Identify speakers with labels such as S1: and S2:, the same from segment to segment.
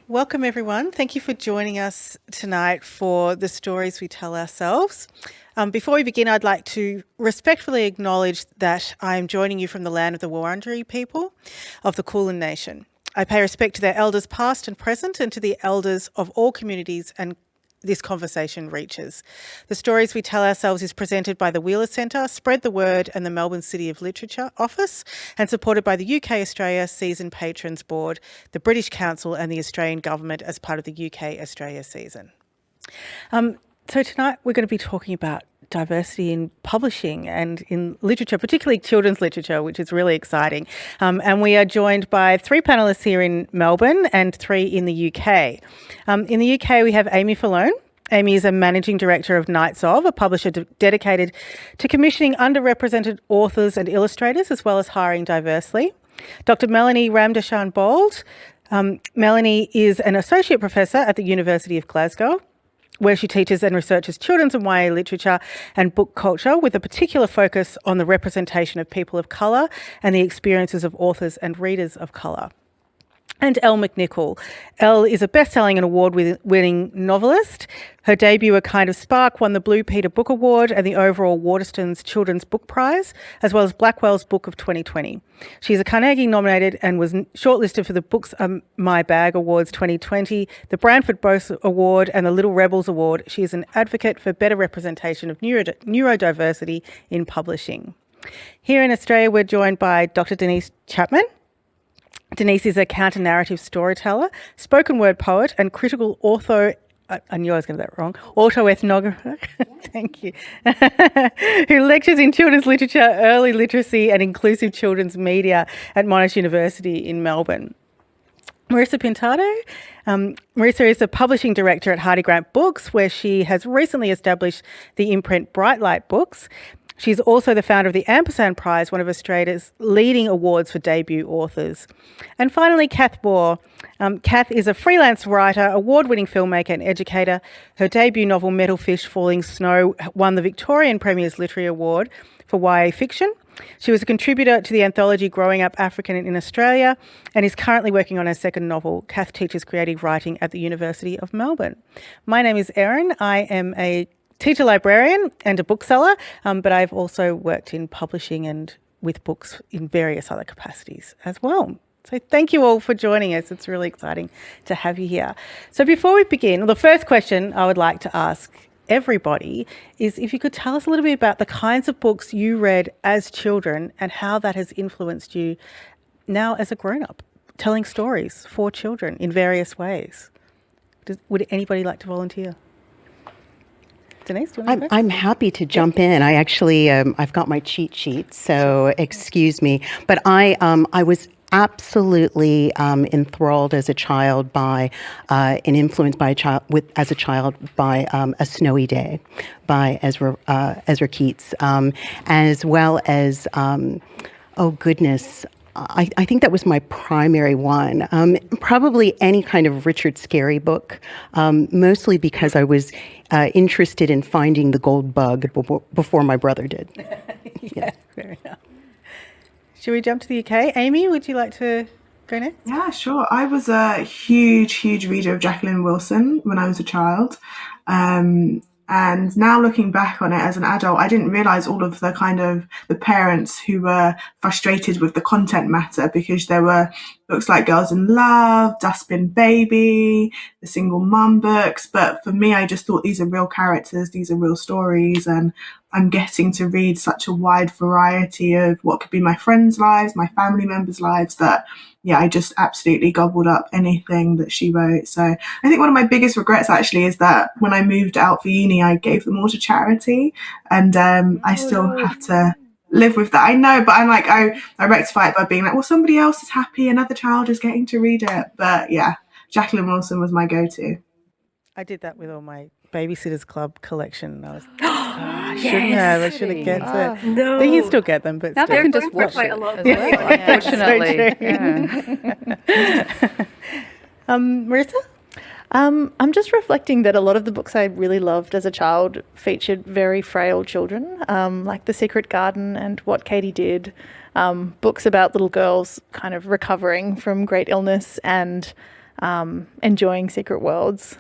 S1: Welcome, everyone. Thank you for joining us tonight for the stories we tell ourselves. Before we begin, I'd like to respectfully acknowledge that I am joining you from the land of the Wurundjeri people of the Kulin Nation. I pay respect to their elders past and present and to the elders of all communities and this conversation reaches. The Stories We Tell Ourselves is presented by the Wheeler Centre, Spread the Word and the Melbourne City of Literature Office, and supported by the UK Australia Season Patrons Board, the British Council and the Australian Government as part of the UK Australia Season. So tonight we're going to be talking about diversity in publishing and in literature, particularly children's literature, which is really exciting. And we are joined by three panellists here in Melbourne and three in the UK. In the UK, we have Aimée Felone. Aimée is a managing director of Knights of, a publisher dedicated to commissioning underrepresented authors and illustrators, as well as hiring diversely. Dr. Melanie Ramdarshan Bold. Melanie is an associate professor at the University of Glasgow, where she teaches and researches children's and YA literature and book culture with a particular focus on the representation of people of colour and the experiences of authors and readers of colour. And Elle McNicol. Elle is a best-selling and award-winning novelist. Her debut, A Kind of Spark, won the Blue Peter Book Award and the overall Waterston's Children's Book Prize, as well as Blackwell's Book of 2020. She's a Carnegie nominated and was shortlisted for the Books My Bag Awards 2020, the Branford Boas Award and the Little Rebels Award. She is an advocate for better representation of neurodiversity in publishing. Here in Australia, we're joined by Dr. Denise Chapman. Denise is a counter-narrative storyteller, spoken word poet and critical I knew I was going to get that wrong, autoethnographer, thank you, who lectures in children's literature, early literacy and inclusive children's media at Monash University in Melbourne. Marisa Pintado. Marisa is the publishing director at Hardie Grant Books, where she has recently established the imprint Bright Light Books. She's also the founder of the Ampersand Prize, one of Australia's leading awards for debut authors. And finally, Cath Moore. Cath is a freelance writer, award-winning filmmaker and educator. Her debut novel, Metal Fish Falling Snow, won the Victorian Premier's Literary Award for YA fiction. She was a contributor to the anthology Growing Up African in Australia and is currently working on her second novel. Cath teaches creative writing at the University of Melbourne. My name is Erin. I am a teacher librarian and a bookseller, but I've also worked in publishing and with books in various other capacities as well. So thank you all for joining us. It's really exciting to have you here. So before we begin, the first question I would like to ask everybody is if you could tell us a little bit about the kinds of books you read as children and how that has influenced you now as a grown-up, telling stories for children in various ways. Would anybody like to volunteer? Denise, do you want to
S2: I'm happy to jump in. I actually, I've got my cheat sheet, so excuse me. But I was absolutely enthralled as a child by, and influenced by as a child by A Snowy Day by Ezra Keats, as well as, oh goodness, I think that was my primary one. Probably any kind of Richard Scarry book, mostly because I was interested in finding the gold bug before my brother did.
S1: Yeah, fair enough. Should we jump to the UK? Aimée, would you like to go next?
S3: Yeah, sure. I was a huge reader of Jacqueline Wilson when I was a child. And now looking back on it as an adult, I didn't realise all of the parents who were frustrated with the content matter, because there were books like Girls in Love, Dustbin Baby, the Single Mum books. But for me, I just thought these are real characters, these are real stories, and I'm getting to read such a wide variety of what could be my friends' lives, my family members' lives, that yeah, I just absolutely gobbled up anything that she wrote. So I think one of my biggest regrets actually is that when I moved out for uni, I gave them all to charity, and I still have to live with that. I know, but I'm like, I rectify it by being like, well, somebody else is happy, another child is getting to read it. But yeah, Jacqueline Wilson was my go-to.
S1: I did that with all my Babysitters Club collection. I was, I shouldn't have. I should have get it.
S4: No.
S1: But you can still get them, but
S4: Now
S1: still.
S4: they can just watch it.
S5: Unfortunately.
S1: Marisa?
S5: I'm just reflecting that a lot of the books I really loved as a child featured very frail children, like The Secret Garden and What Katie Did, books about little girls kind of recovering from great illness and enjoying secret worlds.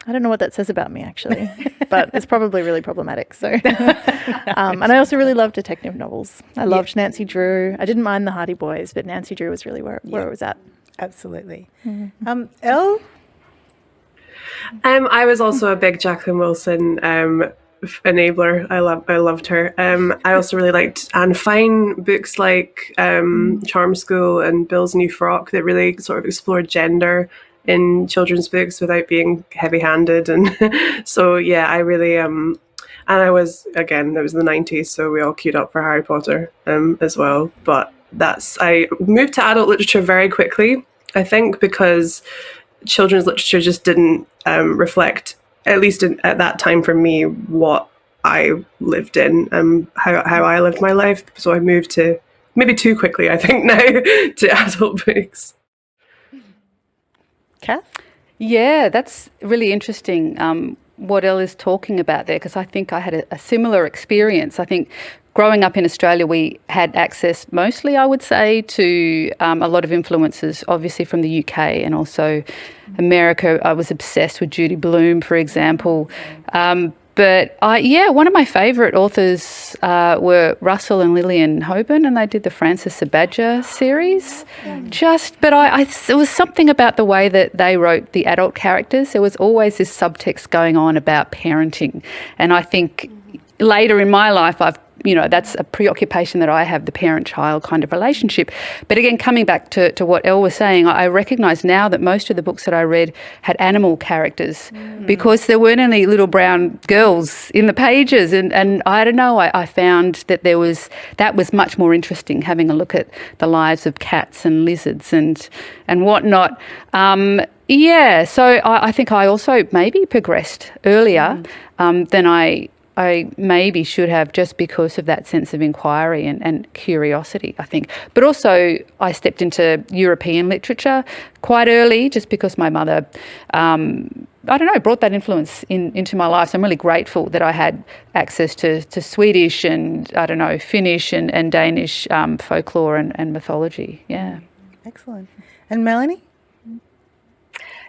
S5: I don't know what that says about me, actually, but it's probably really problematic. So, and I also really love detective novels. I loved Nancy Drew. I didn't mind the Hardie Boys, but Nancy Drew was really where it was at.
S1: Absolutely. Elle?
S4: I was also a big Jacqueline Wilson enabler. I loved her. I also really liked Anne Fine books like Charm School and Bill's New Frock that really sort of explored gender in children's books without being heavy-handed. And so, yeah, I really and I was, again, it was the 90s, so we all queued up for Harry Potter as well. But I moved to adult literature very quickly, I think, because children's literature just didn't reflect, at least at that time for me, what I lived in, how I lived my life. So I moved to, maybe too quickly, I think now, to adult books.
S1: Cath?
S6: Yeah, that's really interesting what Elle is talking about there, because I think I had a similar experience. I think growing up in Australia, we had access mostly, I would say, to a lot of influences, obviously from the UK and also America. I was obsessed with Judy Blume, for example. But one of my favourite authors were Russell and Lillian Hoban, and they did the Frances Sabadja series. It was something about the way that they wrote the adult characters. There was always this subtext going on about parenting, and I think later in my life, that's a preoccupation that I have, the parent-child kind of relationship. But again, coming back to what Elle was saying, I recognise now that most of the books that I read had animal characters because there weren't any little brown girls in the pages. And I don't know, I found that that was much more interesting, having a look at the lives of cats and lizards and whatnot. So I think I also maybe progressed earlier than I maybe should have, just because of that sense of inquiry and curiosity, I think. But also I stepped into European literature quite early, just because my mother, brought that influence into my life. So I'm really grateful that I had access to Swedish and, Finnish and Danish folklore and mythology. Yeah.
S1: Excellent. And Melanie?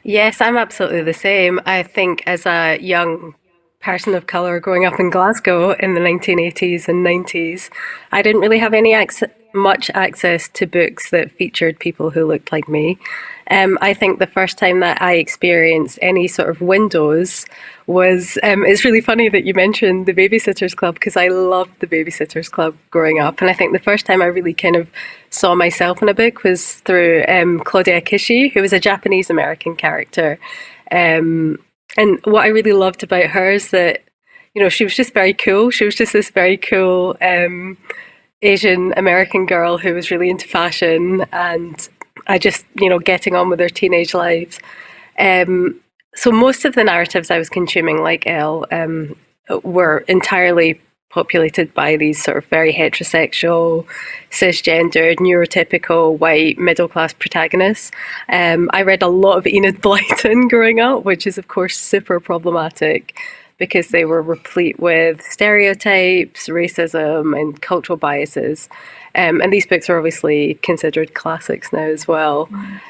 S7: Yes, I'm absolutely the same. I think as a young person of colour growing up in Glasgow in the 1980s and 90s, I didn't really have much access to books that featured people who looked like me. I think the first time that I experienced any sort of windows was, it's really funny that you mentioned the Babysitters Club, because I loved the Babysitters Club growing up. And I think the first time I really kind of saw myself in a book was through Claudia Kishi, who was a Japanese American character. And what I really loved about her is that, she was just very cool. She was just this very cool Asian American girl who was really into fashion and getting on with their teenage lives. So most of the narratives I was consuming, like Elle, were entirely populated by these sort of very heterosexual, cisgendered, neurotypical, white, middle-class protagonists. I read a lot of Enid Blyton growing up, which is, of course, super problematic because they were replete with stereotypes, racism, and cultural biases. And these books are obviously considered classics now as well.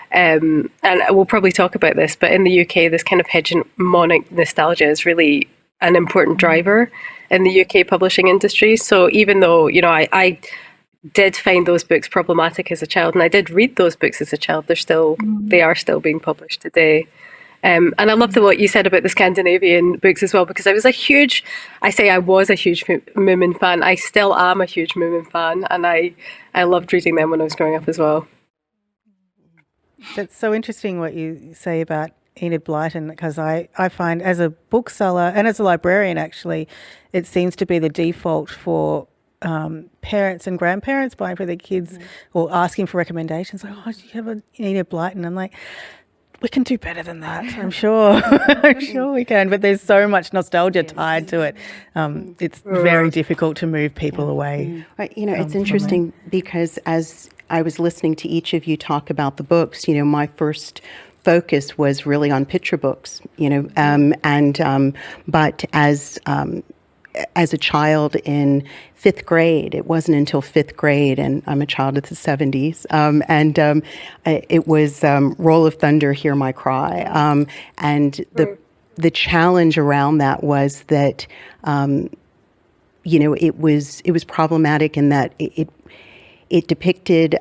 S7: And we'll probably talk about this, but in the UK, this kind of hegemonic nostalgia is really an important driver in the UK publishing industry. So even though, I did find those books problematic as a child, and I did read those books as a child, they are still being published today. And I love what you said about the Scandinavian books as well, because I was a huge Moomin fan. I still am a huge Moomin fan, and I loved reading them when I was growing up as well.
S1: That's so interesting what you say about Enid Blyton, because I find as a bookseller and as a librarian, actually, it seems to be the default for parents and grandparents buying for their kids or asking for recommendations. Like, do you have an Enid Blyton? I'm like, we can do better than that, I'm sure. I'm sure we can, but there's so much nostalgia tied to it. It's very difficult to move people away.
S2: It's interesting because as I was listening to each of you talk about the books, my first focus was really on picture books, but as as a child in 5th grade. It wasn't until 5th grade, and I'm a child of the 70s, it was Roll of Thunder, Hear My Cry. And the challenge around that was that, it was problematic in that it depicted,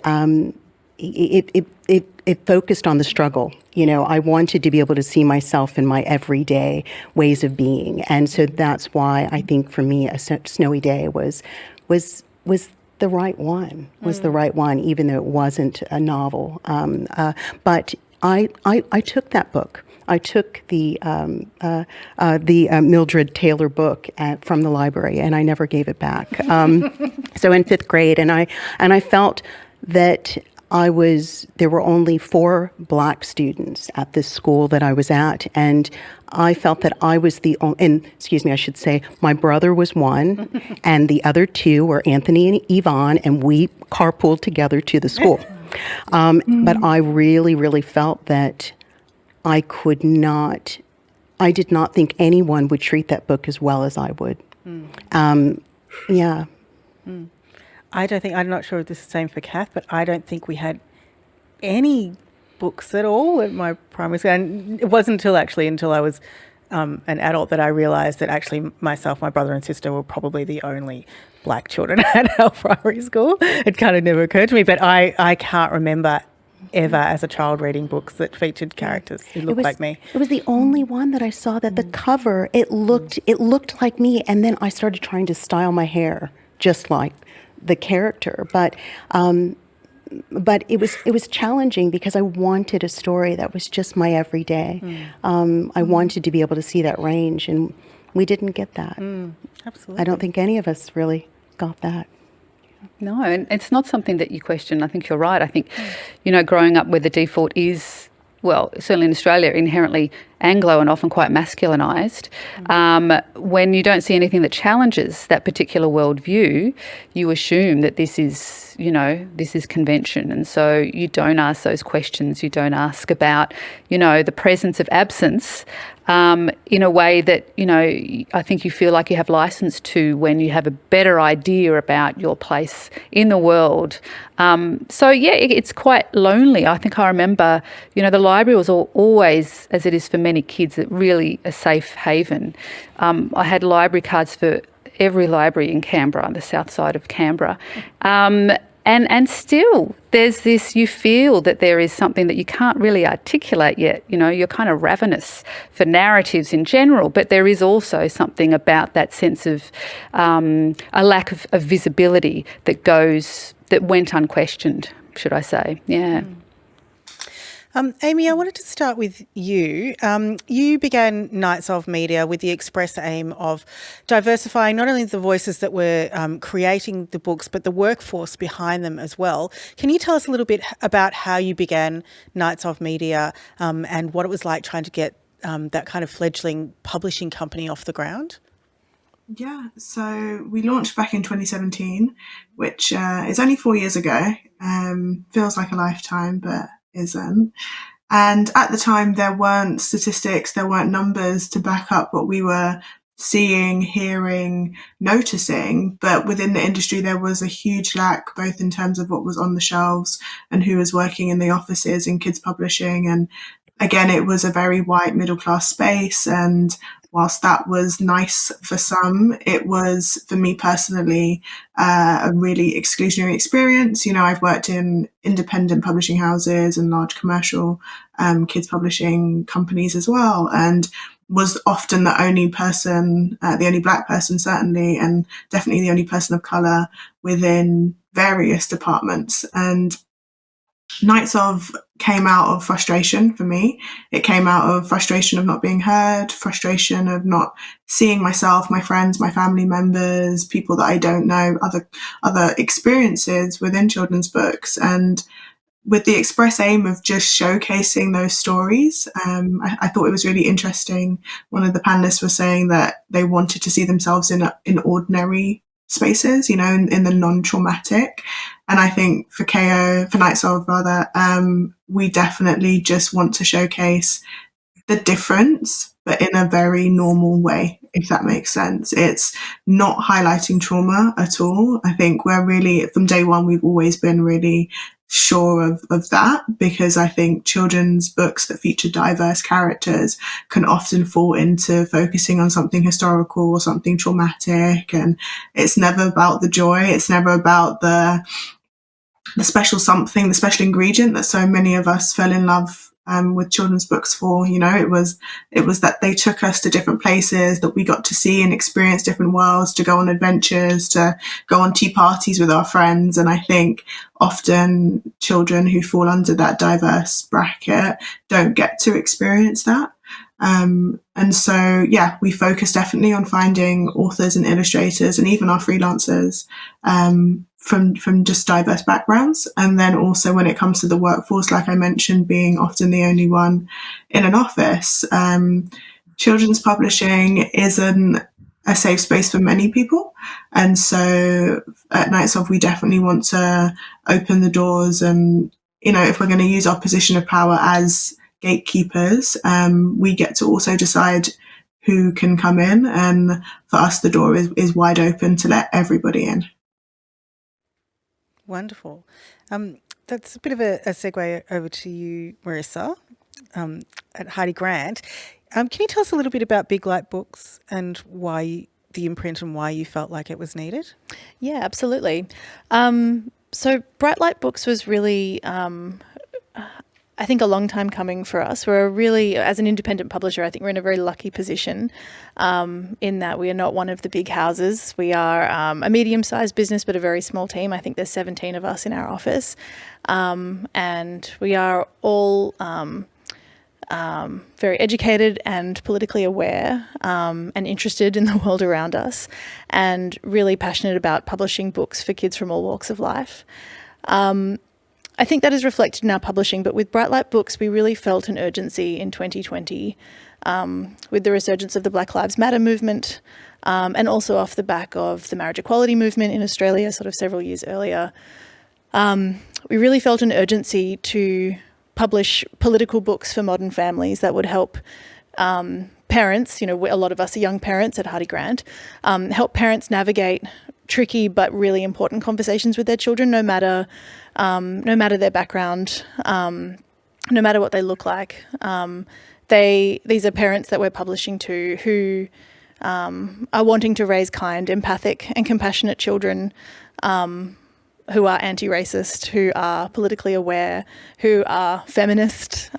S2: it focused on the struggle. I wanted to be able to see myself in my everyday ways of being. And so that's why I think for me, A Snowy Day was the right one, even though it wasn't a novel. But I took that book. I took the Mildred Taylor book from the library, and I never gave it back. So in 5th grade, and I felt that there were only 4 Black students at this school that I was at, and I felt that I was the only, and excuse me, I should say, my brother was one, and the other 2 were Anthony and Yvonne, and we carpooled together to the school. But I really, really felt that I did not think anyone would treat that book as well as I would. Yeah.
S1: I'm not sure if this is the same for Cath, but I don't think we had any books at all at my primary school. And it wasn't until I was an adult that I realised that actually myself, my brother and sister were probably the only Black children at our primary school. It kind of never occurred to me, but I can't remember ever as a child reading books that featured characters who looked like me.
S2: It was the only one that I saw that the cover, it looked like me, and then I started trying to style my hair just like the character. But it was challenging because I wanted a story that was just my everyday. I wanted to be able to see that range, and we didn't get that.
S1: Absolutely.
S2: I don't think any of us really got that.
S6: No, and it's not something that you question. I think you're right. I think, growing up where the default is, well, certainly in Australia, inherently Anglo and often quite masculinised, when you don't see anything that challenges that particular worldview, you assume that this is convention. And so you don't ask those questions. You don't ask about, the presence of absence in a way that, I think you feel like you have license to when you have a better idea about your place in the world. It's quite lonely. I think I remember, the library was always, as it is for many kids, really a safe haven. I had library cards for every library in Canberra, on the south side of Canberra. And still, there's this, you feel that there is something that you can't really articulate yet. You're kind of ravenous for narratives in general, but there is also something about that sense of a lack of visibility that went unquestioned, should I say. Yeah.
S1: Aimée, I wanted to start with you. You began Knights of Media with the express aim of diversifying not only the voices that were creating the books, but the workforce behind them as well. Can you tell us a little bit about how you began Knights of Media and what it was like trying to get that kind of fledgling publishing company off the ground?
S3: Yeah, so we launched back in 2017, which is only 4 years ago. Feels like a lifetime, but isn't. And at the time, there weren't statistics, there weren't numbers to back up what we were seeing, hearing, noticing. But within the industry, there was a huge lack, both in terms of what was on the shelves and who was working in the offices in kids publishing. And again, it was a very white middle class space. And whilst that was nice for some, it was, for me personally, a really exclusionary experience. I've worked in independent publishing houses and large commercial kids publishing companies as well, and was often the only person, the only Black person certainly, and definitely the only person of colour within various departments. And Nights of came out of frustration for me. It came out of frustration of not being heard, frustration of not seeing myself, my friends, my family members, people that I don't know, other experiences within children's books. And with the express aim of just showcasing those stories, I thought it was really interesting. One of the panelists was saying that they wanted to see themselves in ordinary spaces, in the non-traumatic. And I think for Knights of rather, we definitely just want to showcase the difference, but in a very normal way. if that makes sense. It's not highlighting trauma at all. I think we're really, from day one, we've always been really sure of that, because I think children's books that feature diverse characters can often fall into focusing on something historical or something traumatic, and it's never about the joy. It's never about the special something, the special ingredient that so many of us fell in love with children's books for. You know, it was that they took us to different places, that we got to see and experience different worlds, to go on adventures, to go on tea parties with our friends. And I think often children who fall under that diverse bracket don't get to experience that. And so, yeah, we focus definitely on finding authors and illustrators and even our freelancers from just diverse backgrounds. And then also when it comes to the workforce, like I mentioned, being often the only one in an office, children's publishing isn't a safe space for many people. And so at Nights Of, we definitely want to open the doors. And, you know, if we're going to use our position of power as gatekeepers, we get to also decide who can come in. And for us, the door is wide open to let everybody in.
S1: Wonderful. That's a bit of a segue over to you, Marisa, at Hardie Grant. Can you tell us a little bit about Big Light Books and why the imprint and why you felt like it was needed?
S5: Yeah, absolutely. So Bright Light Books was really, I think, a long time coming for us. We're really, as an independent publisher, I think we're in a very lucky position in that we are not one of the big houses. We are a medium-sized business, but a very small team. I think there's 17 of us in our office. And we are all very educated and politically aware and interested in the world around us, and really passionate about publishing books for kids from all walks of life. I think that is reflected in our publishing, but with Bright Light Books, we really felt an urgency in 2020 with the resurgence of the Black Lives Matter movement, and also off the back of the marriage equality movement in Australia sort of several years earlier. We really felt an urgency to publish political books for modern families that would help parents, you know, a lot of us are young parents at Hardie Grant, help parents navigate tricky but really important conversations with their children, no matter their background, no matter what they look like. These are parents that we're publishing to who are wanting to raise kind, empathic and compassionate children who are anti-racist, who are politically aware, who are feminist,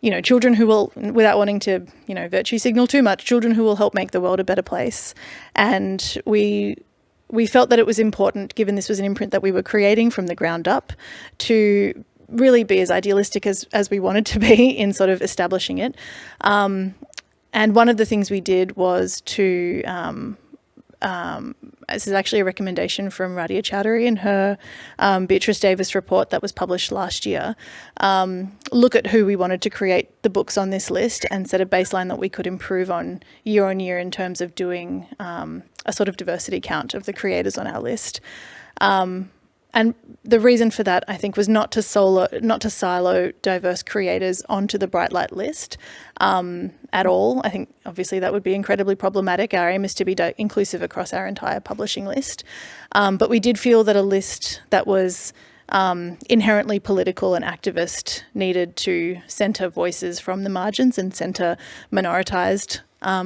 S5: you know, children who will, without wanting to, you know, virtue signal too much, children who will help make the world a better place. And we felt that it was important, given this was an imprint that we were creating from the ground up, to really be as idealistic as we wanted to be in sort of establishing it. And one of the things we did was to, this is actually a recommendation from Radhia Chowdhury in her Beatrice Davis report that was published last year, look at who we wanted to create the books on this list and set a baseline that we could improve on year in terms of doing a sort of diversity count of the creators on our list. And the reason for that, I think, was not to silo diverse creators onto the Bright Light list at all. I think, obviously, that would be incredibly problematic. Our aim is to be inclusive across our entire publishing list. But we did feel that a list that was inherently political and activist needed to centre voices from the margins and centre minoritised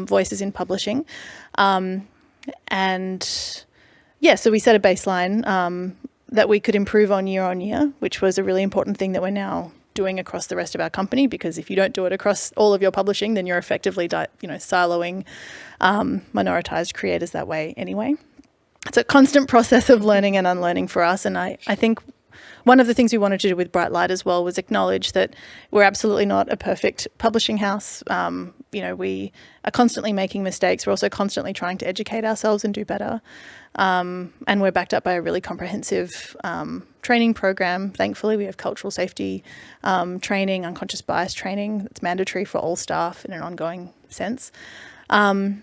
S5: voices in publishing. And, yeah, so we set a baseline that we could improve on year, which was a really important thing that we're now doing across the rest of our company, because if you don't do it across all of your publishing, then you're effectively, siloing minoritized creators that way anyway. It's a constant process of learning and unlearning for us, and I think one of the things we wanted to do with Bright Light as well was acknowledge that we're absolutely not a perfect publishing house. We are constantly making mistakes. We're also constantly trying to educate ourselves and do better. And we're backed up by a really comprehensive training program. Thankfully, we have cultural safety training, unconscious bias training that's mandatory for all staff in an ongoing sense. I'm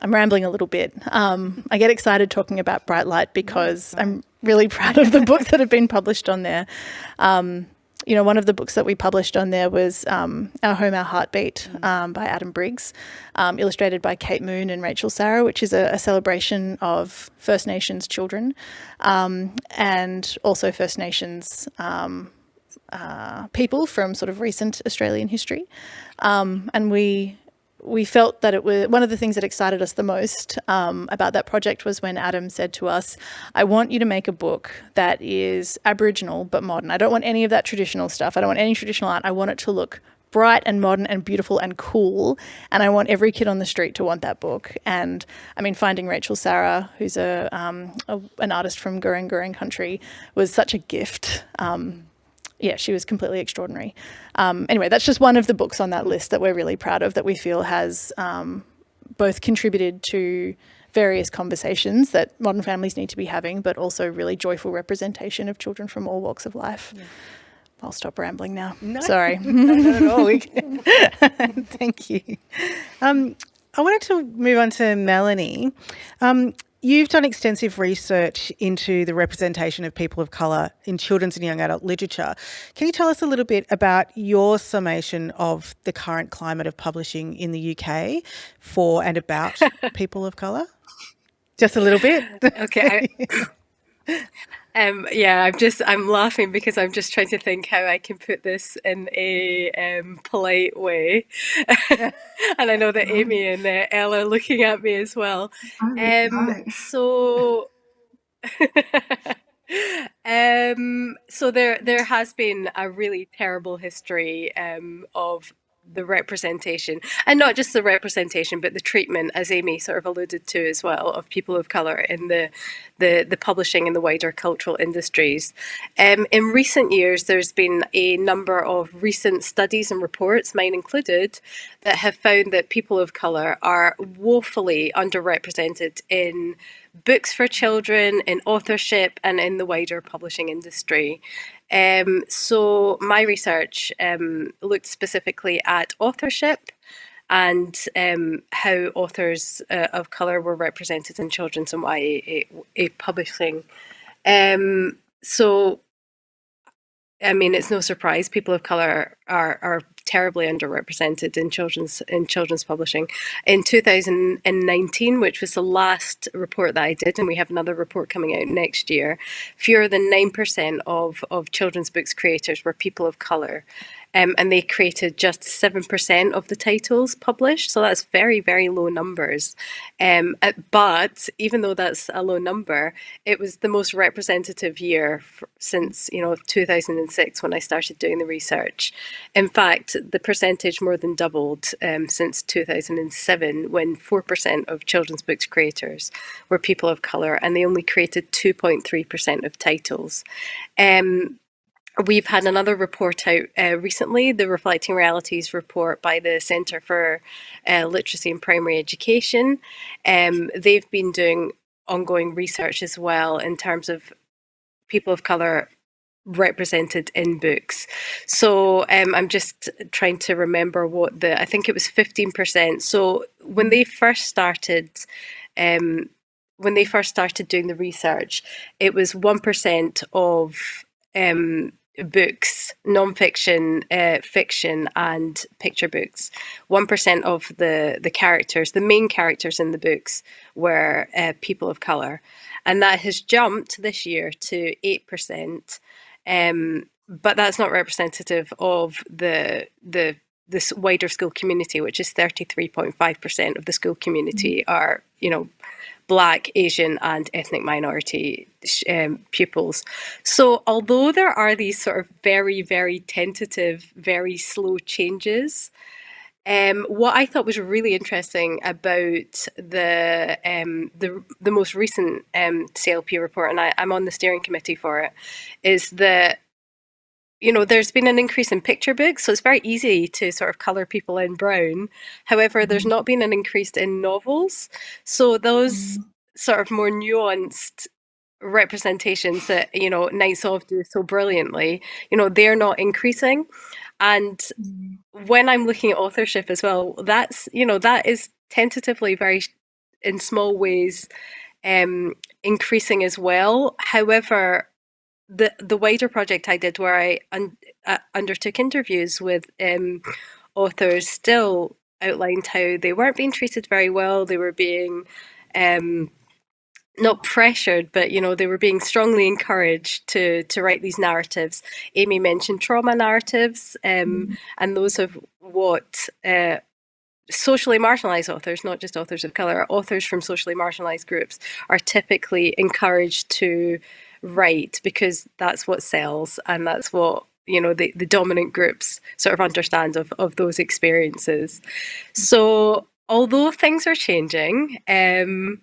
S5: rambling a little bit. I get excited talking about Bright Light because I'm really proud of the books that have been published on there. one of the books that we published on there was Our Home, Our Heartbeat by Adam Briggs, illustrated by Kate Moon and Rachel Sarah, which is a celebration of First Nations children and also First Nations people from sort of recent Australian history. And we felt that it was one of the things that excited us the most about that project was when Adam said to us, I want you to make a book that is Aboriginal but modern. I don't want any of that traditional stuff. I don't want any traditional art. I want it to look bright and modern and beautiful and cool. And I want every kid on the street to want that book. And I mean, finding Rachel Sarah, who's an artist from Gurung country, was such a gift. Yeah, she was completely extraordinary. Anyway, that's just one of the books on that list that we're really proud of, that we feel has both contributed to various conversations that modern families need to be having, but also really joyful representation of children from all walks of life. Yeah. I'll stop rambling now. No, sorry.
S1: Not at all. Thank you. I wanted to move on to Melanie. You've done extensive research into the representation of people of colour in children's and young adult literature. Can you tell us a little bit about your summation of the current climate of publishing in the UK for and about people of colour? Just a little bit.
S7: Okay. I'm laughing because I'm just trying to think how I can put this in a polite way. And I know that Aimée and Elle are looking at me as well. So there has been a really terrible history of the representation, and not just the representation, but the treatment, as Aimée sort of alluded to as well, of people of colour in the publishing and the wider cultural industries. In recent years, there's been a number of recent studies and reports, mine included, that have found that people of colour are woefully underrepresented in books for children, in authorship, and in the wider publishing industry. So my research looked specifically at authorship and how authors of colour were represented in children's and YA publishing. So, I mean, it's no surprise people of colour are terribly underrepresented in children's publishing. In 2019, which was the last report that I did, and we have another report coming out next year, fewer than 9% of children's books creators were people of colour. And they created just 7% of the titles published. So that's very, very low numbers. But even though that's a low number, it was the most representative year since 2006 when I started doing the research. In fact, the percentage more than doubled since 2007, when 4% of children's books creators were people of colour, and they only created 2.3% of titles. We've had another report out recently, the Reflecting Realities report by the Centre for Literacy in Primary Education. They've been doing ongoing research as well in terms of people of colour represented in books. So I'm just trying to remember I think it was 15%. So when they first started doing the research, it was 1% of books, non-fiction, fiction and picture books. 1% of the characters, the main characters in the books, were people of colour. And that has jumped this year to 8%. But that's not representative of this wider school community, which is 33.5% of the school community are, Black, Asian and ethnic minority pupils. So although there are these sort of very, very tentative, very slow changes, what I thought was really interesting about the most recent CLP report, and I'm on the steering committee for it, is that there's been an increase in picture books, so it's very easy to sort of colour people in brown. However, there's not been an increase in novels. So those sort of more nuanced representations that, Nights Of do so brilliantly, they're not increasing. And when I'm looking at authorship as well, that is tentatively very, in small ways, increasing as well. However, the wider project I did, where I undertook interviews with authors, still outlined how they weren't being treated very well. They were being not pressured, but they were being strongly encouraged to write these narratives. Aimée mentioned trauma narratives, and those of what socially marginalised authors, not just authors of colour, authors from socially marginalised groups are typically encouraged to write, because that's what sells, and that's what the dominant groups sort of understand of those experiences. So although things are changing in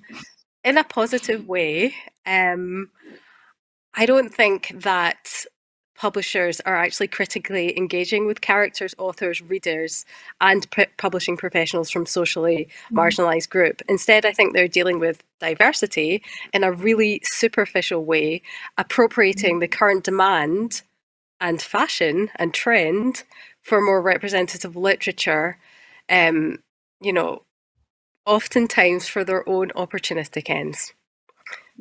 S7: a positive way, I don't think that publishers are actually critically engaging with characters, authors, readers, and publishing professionals from socially marginalised group. Instead, I think they're dealing with diversity in a really superficial way, appropriating the current demand and fashion and trend for more representative literature, oftentimes for their own opportunistic ends.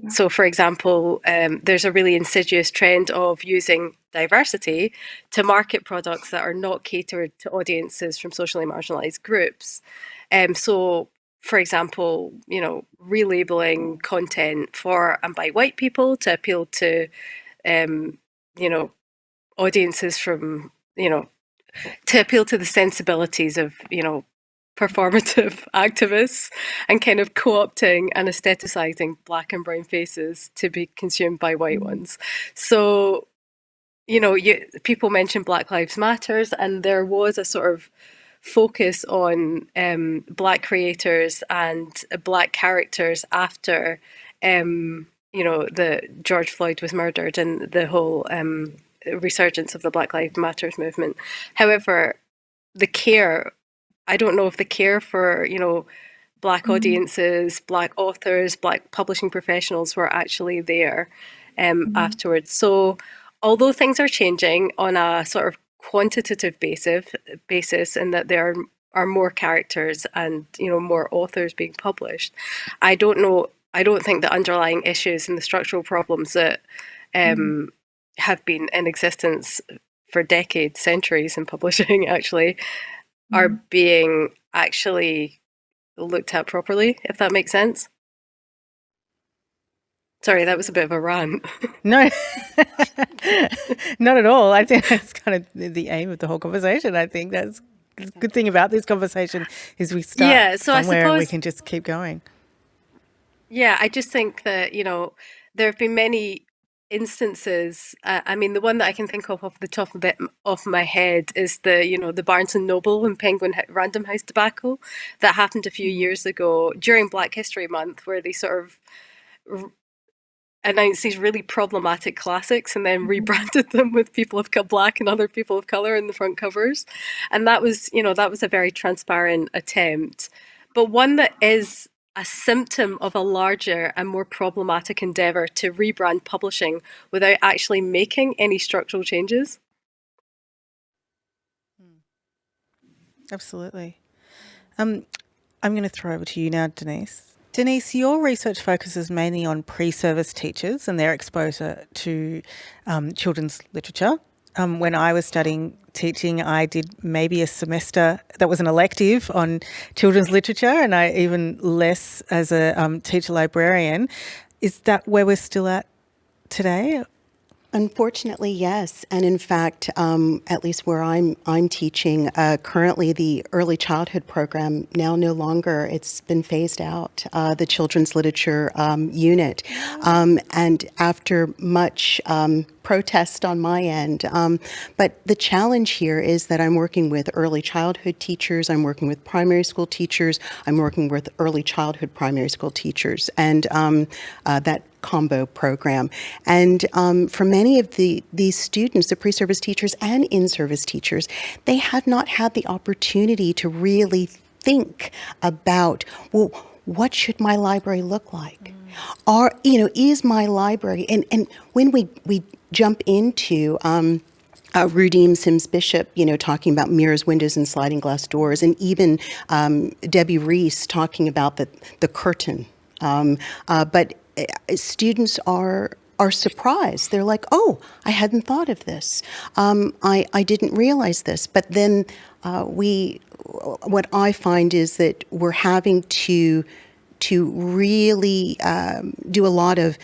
S7: So, for example, there's a really insidious trend of using diversity to market products that are not catered to audiences from socially marginalised groups. So, for example, relabeling content for and by white people to appeal to, audiences from, to appeal to the sensibilities of, performative activists, and kind of co-opting and aestheticizing black and brown faces to be consumed by white ones. So, people mention Black Lives Matters, and there was a sort of focus on black creators and black characters after, the George Floyd was murdered and the whole resurgence of the Black Lives Matters movement. However, I don't know if the care for, Black audiences, Black authors, Black publishing professionals were actually there afterwards. So although things are changing on a sort of quantitative basis, and that there are more characters and, more authors being published, I don't think the underlying issues and the structural problems that have been in existence for decades, centuries in publishing actually, are being actually looked at properly, if that makes sense. Sorry, that was a bit of a rant.
S1: No, not at all. I think that's kind of the aim of the whole conversation. I think that's the good thing about this conversation is we start somewhere and we can just keep going.
S7: Yeah, I just think that, there have been many instances. I mean, the one that I can think of off the top of my head is the Barnes and Noble and Penguin Random House debacle that happened a few years ago during Black History Month, where they sort of announced these really problematic classics and then rebranded them with people of black and other people of color in the front covers. And that was a very transparent attempt, but one that is a symptom of a larger and more problematic endeavor to rebrand publishing without actually making any structural changes.
S1: Absolutely. I'm going to throw over to you now, Denise. Denise, your research focuses mainly on pre-service teachers and their exposure to children's literature. When I was studying teaching, I did maybe a semester that was an elective on children's literature, and I even less as a teacher librarian. Is that where we're still at today?
S2: Unfortunately, yes. And in fact, at least where I'm teaching, currently the early childhood program now no longer, it's been phased out, the children's literature unit. And after much protest on my end. But the challenge here is that I'm working with early childhood teachers, I'm working with primary school teachers, I'm working with early childhood primary school teachers, and that combo program. And for many of these students, the pre-service teachers and in-service teachers, they have not had the opportunity to really think about, well, what should my library look like? Is my library, and when we jump into Rudim Sims Bishop, talking about mirrors, windows, and sliding glass doors, and even Debbie Reese talking about the curtain. But students are are surprised. They're like, oh, I hadn't thought of this. I didn't realize this. But then what I find is that we're having to really do a lot of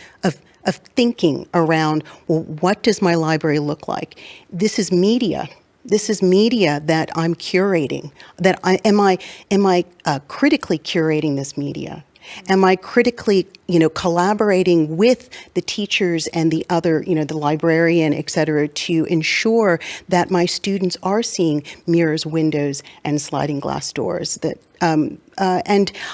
S2: thinking around, well, what does my library look like? This is media. This is media that I'm curating. Am I critically curating this media? Am I critically, collaborating with the teachers and the other, the librarian, et cetera, to ensure that my students are seeing mirrors, windows, and sliding glass doors? And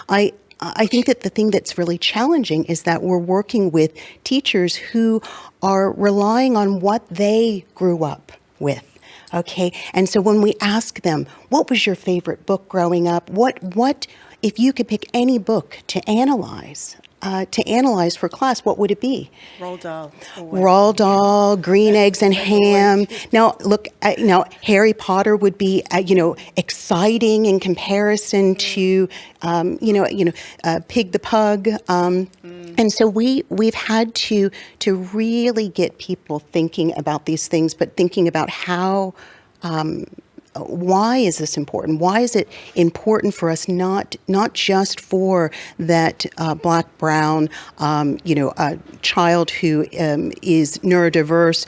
S2: I think that the thing that's really challenging is that we're working with teachers who are relying on what they grew up with. Okay, and so when we ask them, what was your favorite book growing up? What if you could pick any book to analyze for class, what would it be?
S1: Roald Dahl.
S2: Roald Dahl, Green Eggs and Ham. Now, look, Harry Potter would be, exciting in comparison to, Pig the Pug. And so we've had to really get people thinking about these things, but thinking about how. Why is this important? Why is it important for us not just for that black, brown, child who is neurodiverse?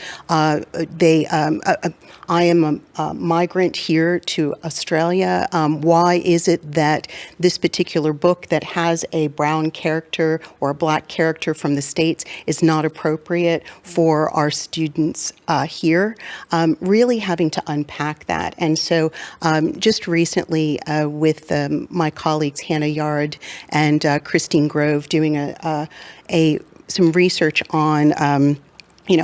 S2: I am a migrant here to Australia. Why is it that this particular book that has a brown character or a black character from the States is not appropriate for our students here? Really having to unpack that. And so just recently with my colleagues Hannah Yard and Christine Grove doing some research on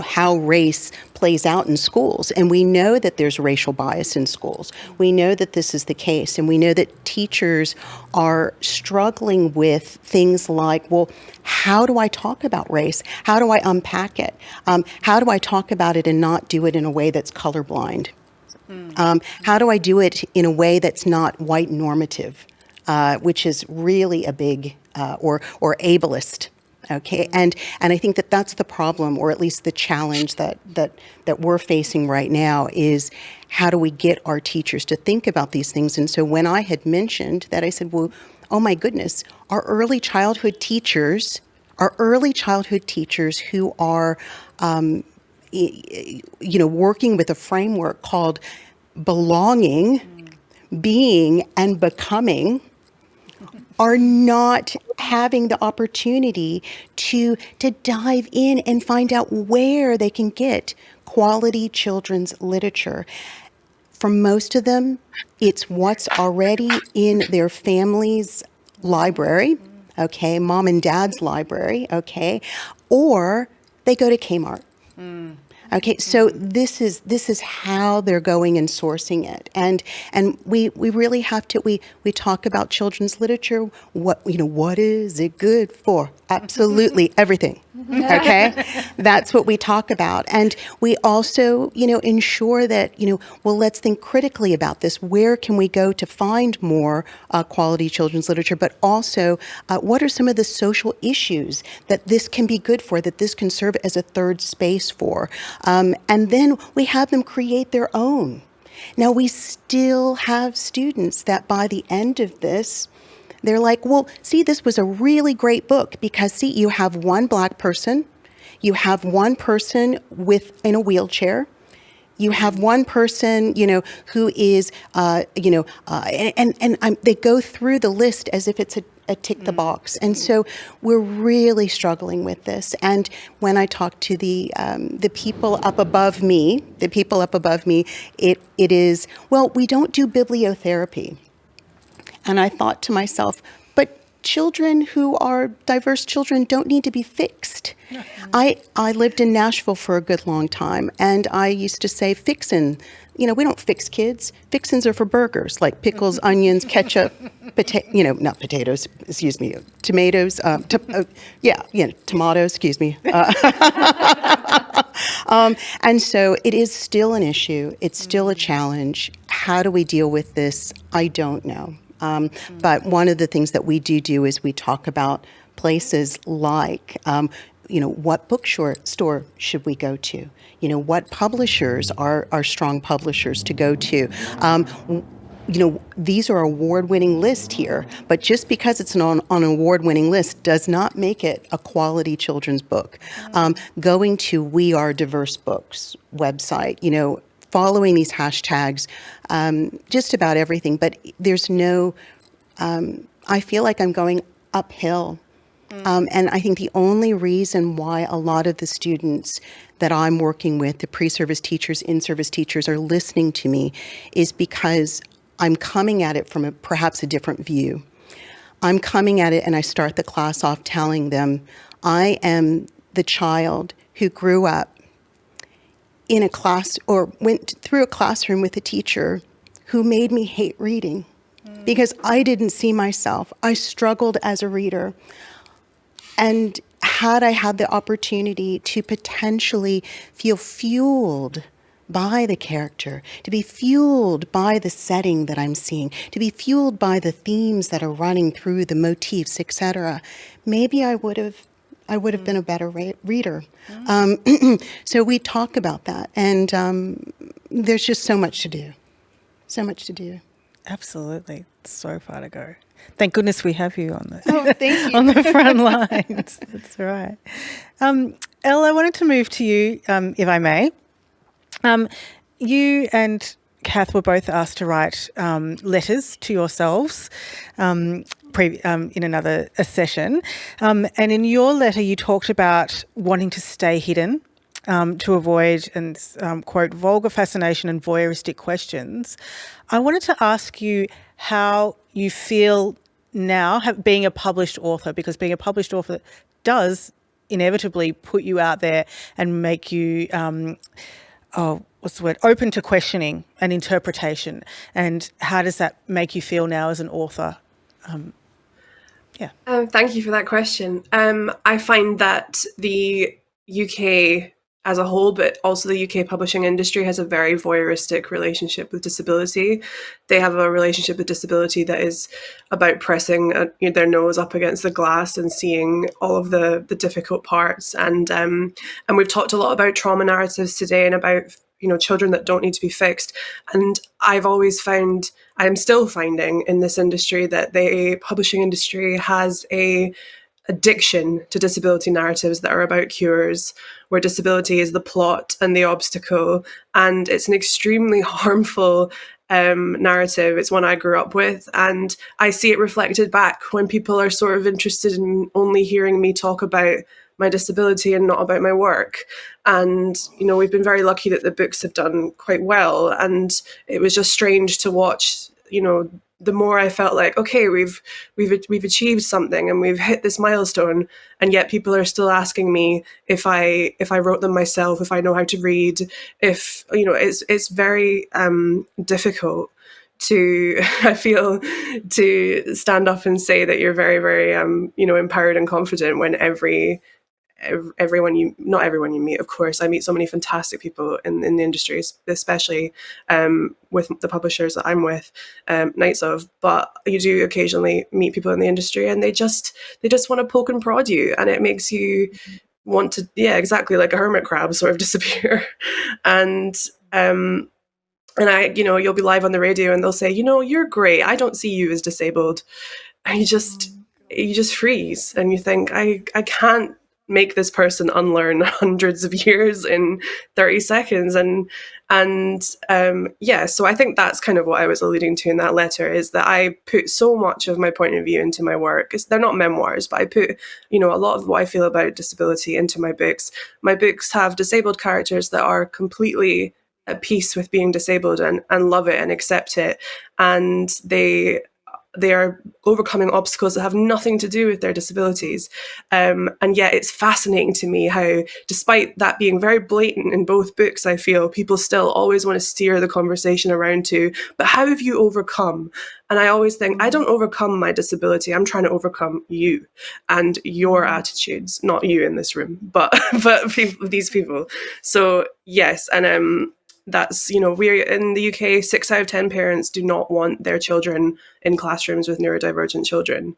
S2: how race plays out in schools. And we know that there's racial bias in schools. We know that this is the case. And we know that teachers are struggling with things like, well, how do I talk about race? How do I unpack it? How do I talk about it and not do it in a way that's colorblind? How do I do it in a way that's not white normative, which is really a big, or ableist? Okay, and I think that that's the problem, or at least the challenge that we're facing right now is how do we get our teachers to think about these things? And so when I had mentioned that, I said, well, oh my goodness, our early childhood teachers who are, working with a framework called belonging, being, and becoming, are not having the opportunity to dive in and find out where they can get quality children's literature. For most of them, it's what's already in their family's library, okay, mom and dad's library, okay, or they go to Kmart. Okay, so this is how they're going and sourcing it, and we really have to we talk about children's literature. What is it good for? Absolutely everything. Okay, that's what we talk about, and we also ensure that well, let's think critically about this. Where can we go to find more quality children's literature? But also, what are some of the social issues that this can be good for? That this can serve as a third space for? And then we have them create their own. Now, we still have students that by the end of this, they're like, well, see, this was a really great book because, see, you have one black person, you have one person in a wheelchair, you have one person, who is, they go through the list as if it's a tick the box. And so we're really struggling with this. And when I talk to the people up above me, it is, well, we don't do bibliotherapy. And I thought to myself, but children who are diverse children don't need to be fixed. I lived in Nashville for a good long time, and I used to say, fixin', we don't fix kids. Fixins are for burgers, like pickles, onions, ketchup, not potatoes, excuse me, tomatoes, tomatoes, excuse me. And so it is still an issue. It's still a challenge. How do we deal with this? I don't know. But one of the things that we do is we talk about places like, what store should we go to? What publishers are strong publishers to go to? These are award-winning lists here, but just because it's on an award-winning list does not make it a quality children's book. Going to We Are Diverse Books website, following these hashtags, just about everything, but there's no, I feel like I'm going uphill. And I think the only reason why a lot of the students that I'm working with, the pre-service teachers, in-service teachers, are listening to me is because I'm coming at it from perhaps a different view. I'm coming at it and I start the class off telling them, I am the child who grew up in a class or went through a classroom with a teacher who made me hate reading because I didn't see myself. I struggled as a reader. And had I had the opportunity to potentially feel fueled by the character, to be fueled by the setting that I'm seeing, to be fueled by the themes that are running through the motifs, etc., maybe I would have been a better reader. So we talk about that, and there's just so much to do. So much to do.
S1: Absolutely. So far to go. Thank goodness we have you on
S2: thank you.
S1: on the front lines. That's right. Elle, I wanted to move to you, if I may. You and Cath were both asked to write letters to yourselves in another session. And in your letter, you talked about wanting to stay hidden to avoid, and quote, vulgar fascination and voyeuristic questions. I wanted to ask you how you feel now being a published author, because being a published author does inevitably put you out there and make you open to questioning and interpretation. And how does that make you feel now as an author?
S4: Thank you for that question. I find that the UK as a whole, but also the UK publishing industry, has a very voyeuristic relationship with disability. They have a relationship with disability that is about pressing their nose up against the glass and seeing all of the difficult parts. And we've talked a lot about trauma narratives today and about children that don't need to be fixed. And I've always found, I'm still finding in this industry, that the publishing industry has a addiction to disability narratives that are about cures, where disability is the plot and the obstacle. And it's an extremely harmful narrative. It's one I grew up with, and I see it reflected back when people are sort of interested in only hearing me talk about my disability and not about my work. And we've been very lucky that the books have done quite well, and it was just strange to watch. The more I felt like, okay, we've achieved something and we've hit this milestone, and yet people are still asking me if I wrote them myself, if I know how to read, if it's very difficult to, I feel, to stand up and say that you're very, very empowered and confident when not everyone you meet, of course. I meet so many fantastic people in the industry, especially with the publishers that I'm with, Nights of. But you do occasionally meet people in the industry, and they just want to poke and prod you, and it makes you want to, exactly like a hermit crab, sort of disappear. And you'll be live on the radio, and they'll say, you're great. I don't see you as disabled. And you just freeze, and you think, I can't make this person unlearn hundreds of years in 30 seconds. So I think that's kind of what I was alluding to in that letter, is that I put so much of my point of view into my work. They're not memoirs, but I put, a lot of what I feel about disability into my books. My books have disabled characters that are completely at peace with being disabled and love it and accept it. And they are overcoming obstacles that have nothing to do with their disabilities. And yet it's fascinating to me how, despite that being very blatant in both books, I feel people still always want to steer the conversation around to, but how have you overcome? And I always think, I don't overcome my disability. I'm trying to overcome you and your attitudes, not you in this room, but these people. So yes, and that's, we're in the UK, 6 out of 10 parents do not want their children in classrooms with neurodivergent children.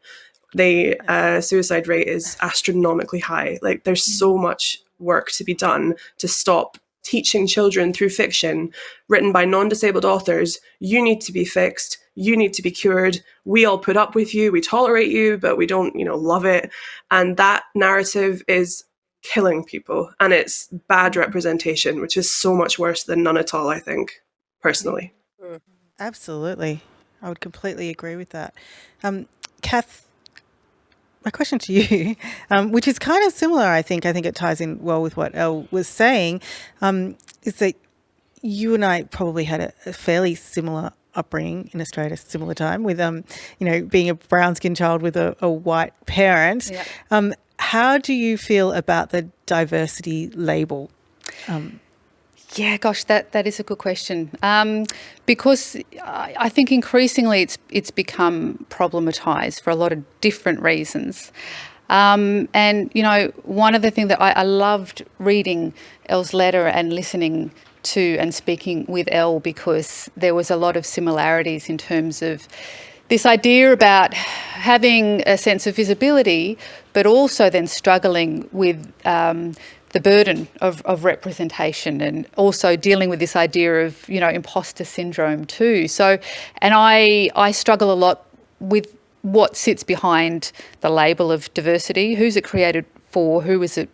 S4: the suicide rate is astronomically high. Like, there's so much work to be done to stop teaching children through fiction written by non-disabled authors, you need to be fixed, you need to be cured, we all put up with you, we tolerate you, but we don't, love it. And that narrative is killing people, and it's bad representation, which is so much worse than none at all, I think, personally.
S1: Absolutely. I would completely agree with that. Cath, my question to you, which is kind of similar, I think it ties in well with what Elle was saying, is that you and I probably had a fairly similar upbringing in Australia, a similar time with, being a brown-skinned child with a white parent.
S6: Yeah.
S1: How do you feel about the diversity label?
S6: Yeah, gosh, that is a good question. Because I think increasingly it's become problematised for a lot of different reasons. And, one of the things that I loved reading Elle's letter and listening to and speaking with Elle, because there was a lot of similarities in terms of this idea about having a sense of visibility, but also then struggling with the burden of representation, and also dealing with this idea of, imposter syndrome too. So, and I struggle a lot with what sits behind the label of diversity. Who's it created for? Who is it,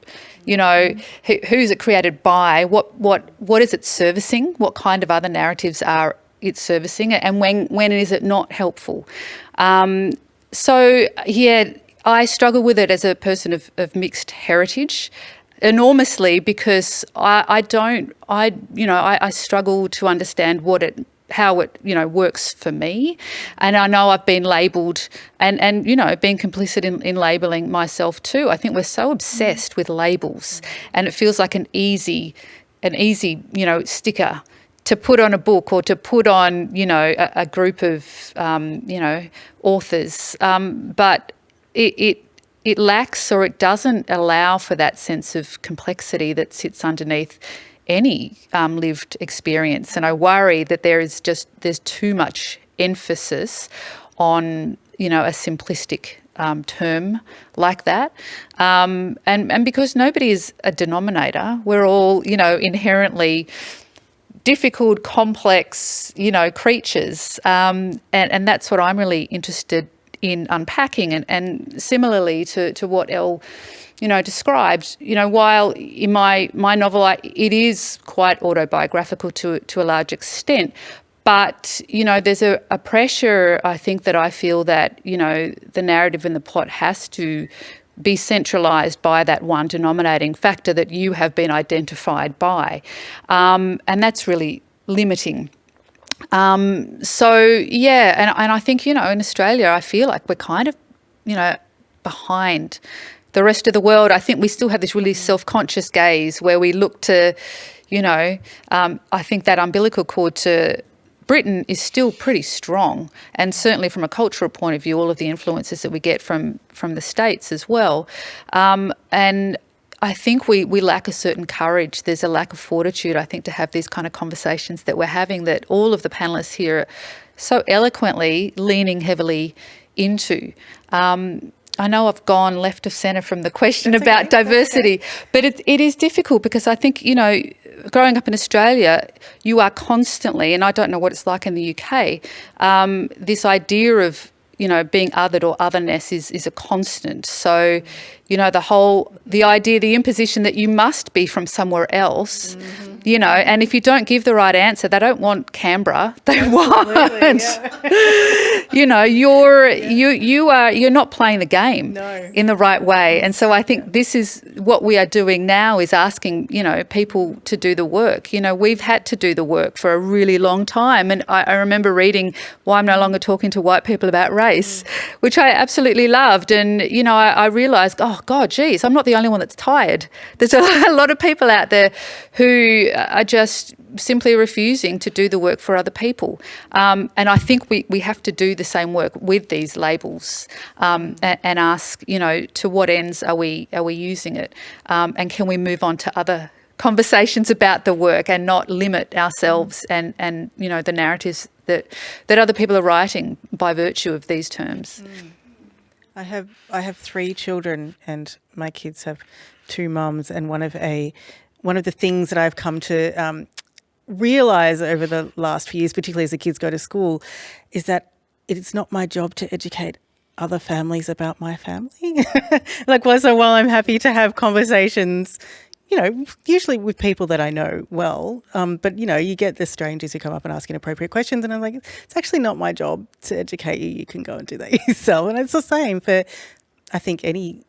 S6: who's it created by? What is it servicing? What kind of other narratives are it servicing? And when is it not helpful? So, yeah, I struggle with it as a person of mixed heritage enormously, because I struggle to understand how it works for me. And I know I've been labelled and been complicit in labelling myself too. I think we're so obsessed with labels, and it feels like an easy sticker to put on a book, or to put on a group of authors, but it lacks, or it doesn't allow for that sense of complexity that sits underneath any lived experience. And I worry that there's too much emphasis on a simplistic term like that, and because nobody is a denominator, we're all inherently difficult, complex creatures, and that's what I'm really interested in unpacking. And similarly to what Elle described, while in my novel it is quite autobiographical to a large extent, but there's a pressure, I think, that I feel that the narrative and the plot has to be centralised by that one denominating factor that you have been identified by, and that's really limiting. So yeah, and I think in Australia I feel like we're kind of behind the rest of the world. I think we still have this really self-conscious gaze where we look to I think that umbilical cord to Britain is still pretty strong, and certainly from a cultural point of view, all of the influences that we get from the States as well. And I think we lack a certain courage. There's a lack of fortitude, I think, to have these kind of conversations that we're having, that all of the panellists here are so eloquently leaning heavily into. I know I've gone left of centre from the question about diversity, but it is difficult, because I think, growing up in Australia, you are constantly, and I don't know what it's like in the UK, this idea of being othered or otherness is a constant. So, the idea, the imposition that you must be from somewhere else, and if you don't give the right answer, they don't want Canberra. They want, you're not playing the game in the right way. And so I think this is what we are doing now, is asking, people to do the work. We've had to do the work for a really long time. And I remember reading Why I'm No Longer Talking to White People About Race, which I absolutely loved. And, I realised, oh, God, geez, I'm not the only one that's tired. There's a lot of people out there who are just simply refusing to do the work for other people. And I think we have to do the same work with these labels, and ask, to what ends are we using it? And can we move on to other conversations about the work and not limit ourselves and the narratives that other people are writing by virtue of these terms?
S1: I have 3 children, and my kids have 2 mums, and one of the things that I've come to realize over the last few years, particularly as the kids go to school, is that it's not my job to educate other families about my family. So while I'm happy to have conversations, usually with people that I know well, but you get the strangers who come up and ask inappropriate questions, and I'm like, it's actually not my job to educate you. You can go and do that yourself. And it's the same for, I think, any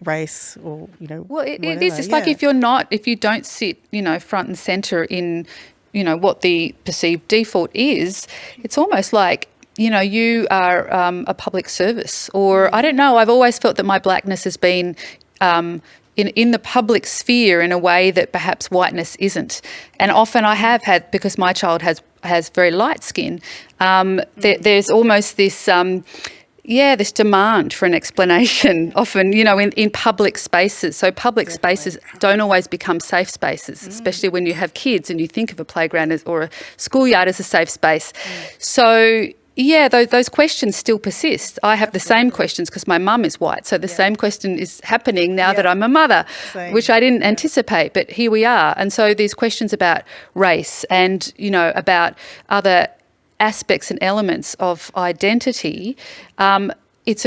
S1: race or
S6: Well, it
S1: whatever.
S6: is. It's like if you don't sit, front and centre in, what the perceived default is, it's almost like, you are a public service, or I don't know. I've always felt that my blackness has been in the public sphere in a way that perhaps whiteness isn't. And often I have had, because my child has very light skin, there's almost this this demand for an explanation, often, in public spaces. So public spaces don't always become safe spaces, especially when you have kids and you think of a playground or a schoolyard as a safe space. So, those questions still persist. I have the same questions because my mum is white. So the same question is happening now that I'm a mother, which I didn't anticipate, but here we are. And so these questions about race and, about other aspects and elements of identity, it's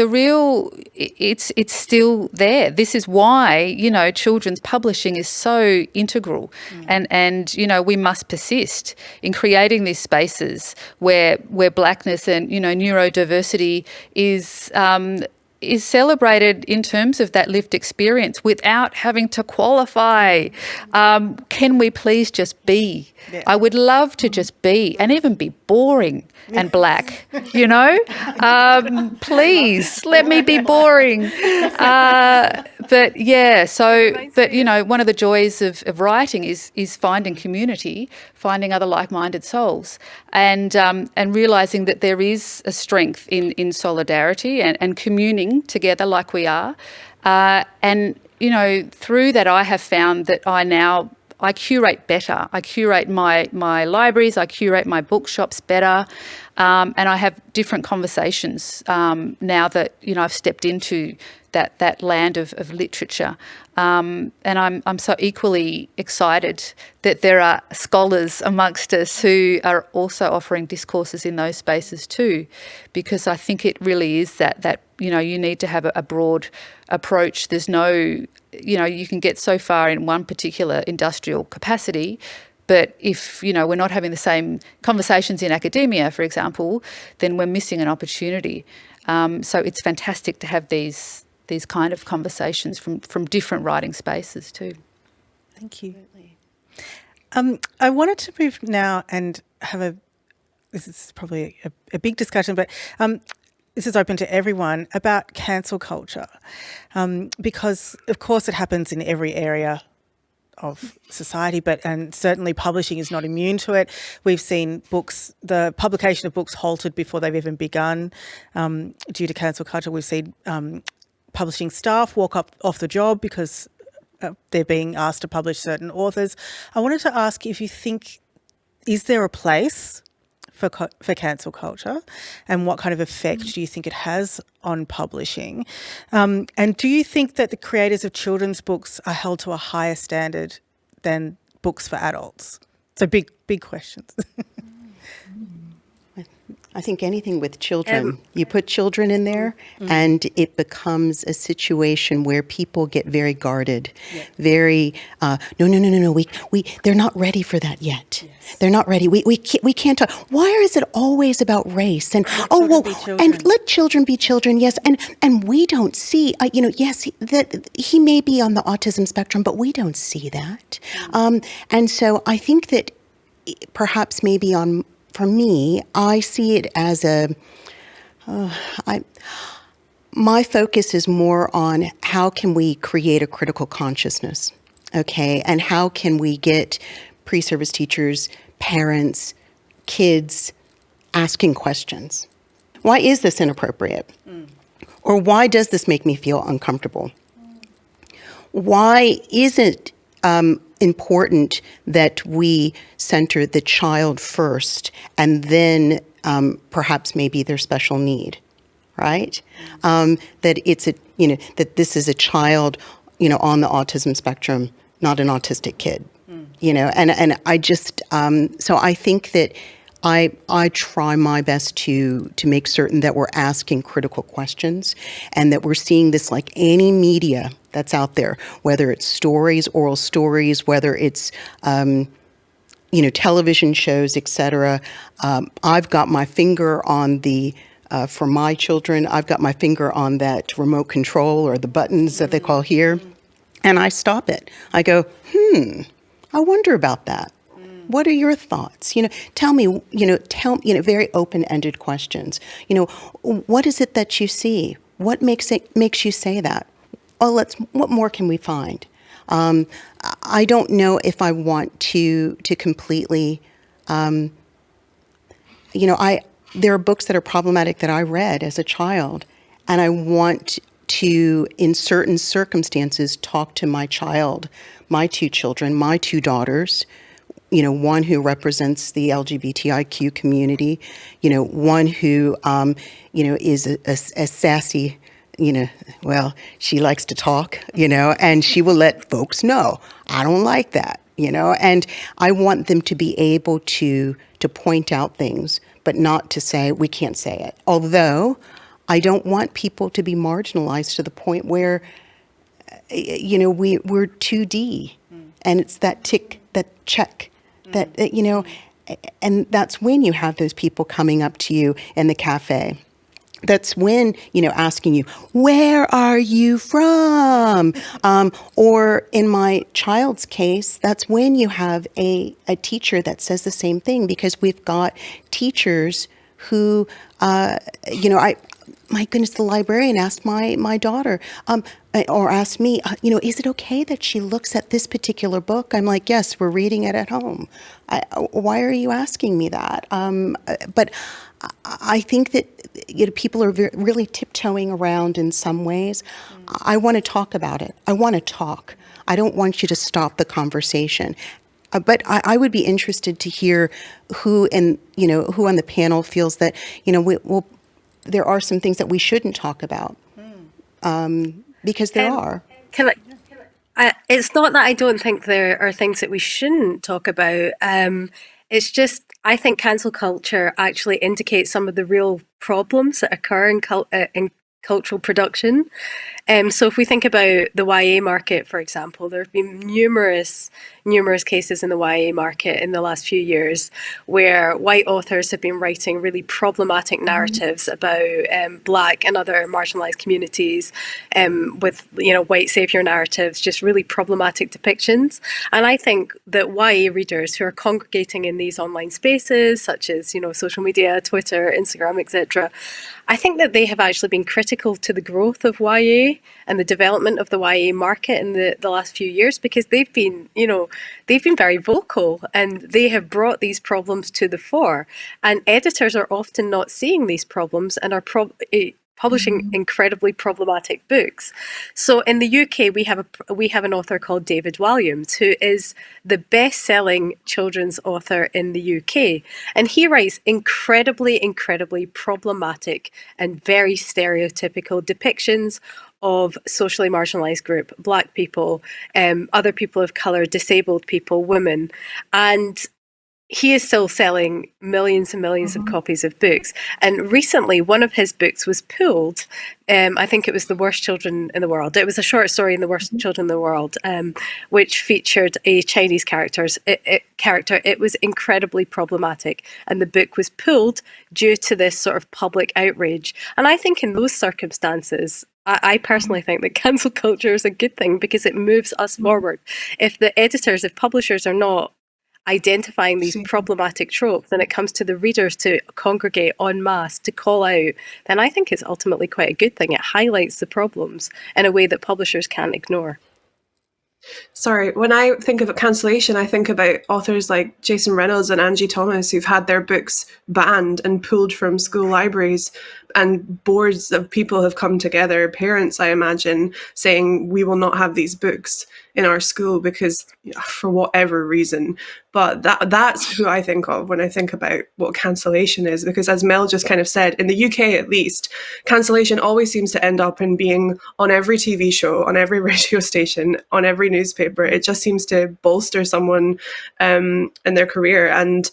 S6: still there. This is why, children's publishing is so integral, and we must persist in creating these spaces where blackness and, neurodiversity is celebrated in terms of that lived experience without having to qualify. Can we please just be? Yeah. I would love to just be, and even be boring and black, please let me be boring. But one of the joys of writing is finding community, finding other like-minded souls, and realising that there is a strength in solidarity and communing together like we are. And through that I have found that I curate better. I curate my libraries, I curate my bookshops better, and I have different conversations now that I've stepped into that land of literature. And I'm so equally excited that there are scholars amongst us who are also offering discourses in those spaces too, because I think it really is that you need to have a broad approach. There's no, you can get so far in one particular industrial capacity, but if, we're not having the same conversations in academia, for example, then we're missing an opportunity. So it's fantastic to have these kind of conversations from different writing spaces too.
S1: Thank you. I wanted to move now and have this is probably a big discussion, but this is open to everyone, about cancel culture, because of course it happens in every area of society, and certainly publishing is not immune to it. We've seen the publication of books halted before they've even begun due to cancel culture. We've seen publishing staff walk off the job because they're being asked to publish certain authors. I wanted to ask if you think, is there a place for cancel culture, and what kind of effect do you think it has on publishing? And do you think that the creators of children's books are held to a higher standard than books for adults? So big questions.
S2: I think anything with children, you put children in there and it becomes a situation where people get very guarded, very, no, they're not ready for that yet. Yes. They're not ready. We can't talk. Why is it always about race? And, and let children be children, yes. And we don't see, yes, that he may be on the autism spectrum, but we don't see that. And so I think that perhaps maybe for me, I see it as my focus is more on how can we create a critical consciousness, okay? And how can we get pre-service teachers, parents, kids asking questions. Why is this inappropriate? Or why does this make me feel uncomfortable? Why is it important that we center the child first and then perhaps maybe their special need, right? That it's that this is a child, on the autism spectrum, not an autistic kid, and I just, so I think that I try my best to make certain that we're asking critical questions and that we're seeing this like any media that's out there, whether it's stories, oral stories, whether it's, television shows, etc. I've got my finger on for my children, I've got my finger on that remote control or the buttons that they call here, and I stop it. I go, I wonder about that. What are your thoughts? Tell me, very open-ended questions. What is it that you see? What makes you say that? Oh, what more can we find? I don't know if I want to completely, there are books that are problematic that I read as a child, and I want to, in certain circumstances, talk to my child, my two children, my two daughters, one who represents the LGBTIQ community, one who, is a sassy, well, she likes to talk, and she will let folks know, I don't like that, and I want them to be able to point out things, but not to say, we can't say it. Although I don't want people to be marginalized to the point where, we're 2D, and it's that tick, that check, that, and that's when you have those people coming up to you in the cafe. That's when, asking you, where are you from? Or in my child's case, that's when you have a teacher that says the same thing, because we've got teachers who, my goodness, the librarian asked my daughter, or asked me, is it okay that she looks at this particular book? I'm like, yes, we're reading it at home. Why are you asking me that? But I think that people are really tiptoeing around in some ways. I want to talk about it. I want to talk. I don't want you to stop the conversation. But I would be interested to hear who on the panel feels that, there are some things that we shouldn't talk about, because there are.
S7: It's not that I don't think there are things that we shouldn't talk about. It's just, I think cancel culture actually indicates some of the real problems that occur in cultural production. So if we think about the YA market, for example, there have been numerous cases in the YA market in the last few years where white authors have been writing really problematic narratives about Black and other marginalized communities, with white savior narratives, just really problematic depictions. And I think that YA readers who are congregating in these online spaces, such as social media, Twitter, Instagram, etc., I think that they have actually been critical to the growth of YA and the development of the YA market in the last few years, because they've been very vocal and they have brought these problems to the fore. And editors are often not seeing these problems and are publishing incredibly problematic books. So in the UK, we have an author called David Walliams, who is the best-selling children's author in the UK, and he writes incredibly problematic and very stereotypical depictions of socially marginalized group, Black people, other people of color, disabled people, women, and he is still selling millions and millions of copies of books. And recently, one of his books was pulled. I think it was The Worst Children in the World. It was a short story in The Worst Children in the World, which featured a Chinese character. It was incredibly problematic. And the book was pulled due to this sort of public outrage. And I think in those circumstances, I personally think that cancel culture is a good thing, because it moves us forward. If publishers are not identifying these problematic tropes, and it comes to the readers to congregate en masse to call out, then I think it's ultimately quite a good thing. It highlights the problems in a way that publishers can't ignore.
S4: Sorry, when I think of cancellation, I think about authors like Jason Reynolds and Angie Thomas, who've had their books banned and pulled from school libraries, and boards of people have come together, parents, I imagine, saying, we will not have these books in our school because for whatever reason. But that's who I think of when I think about what cancellation is, because as Mel just kind of said, in the UK at least, cancellation always seems to end up in being on every TV show, on every radio station, on every newspaper. It just seems to bolster someone in their career. And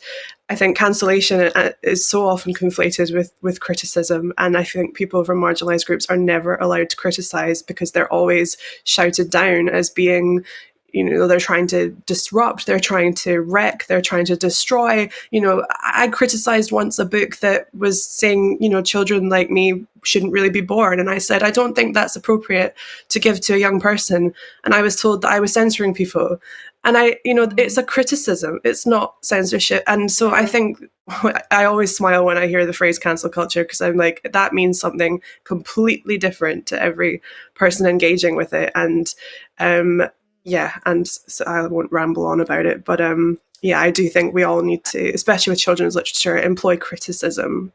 S4: I think cancellation is so often conflated with criticism. And I think people from marginalised groups are never allowed to criticise because they're always shouted down as being, they're trying to disrupt, they're trying to wreck, they're trying to destroy. I criticised once a book that was saying, children like me shouldn't really be born. And I said, I don't think that's appropriate to give to a young person. And I was told that I was censoring people. And it's a criticism, it's not censorship. And so I think I always smile when I hear the phrase cancel culture, because I'm like, that means something completely different to every person engaging with it. And and so I won't ramble on about it. But I do think we all need to, especially with children's literature, employ criticism.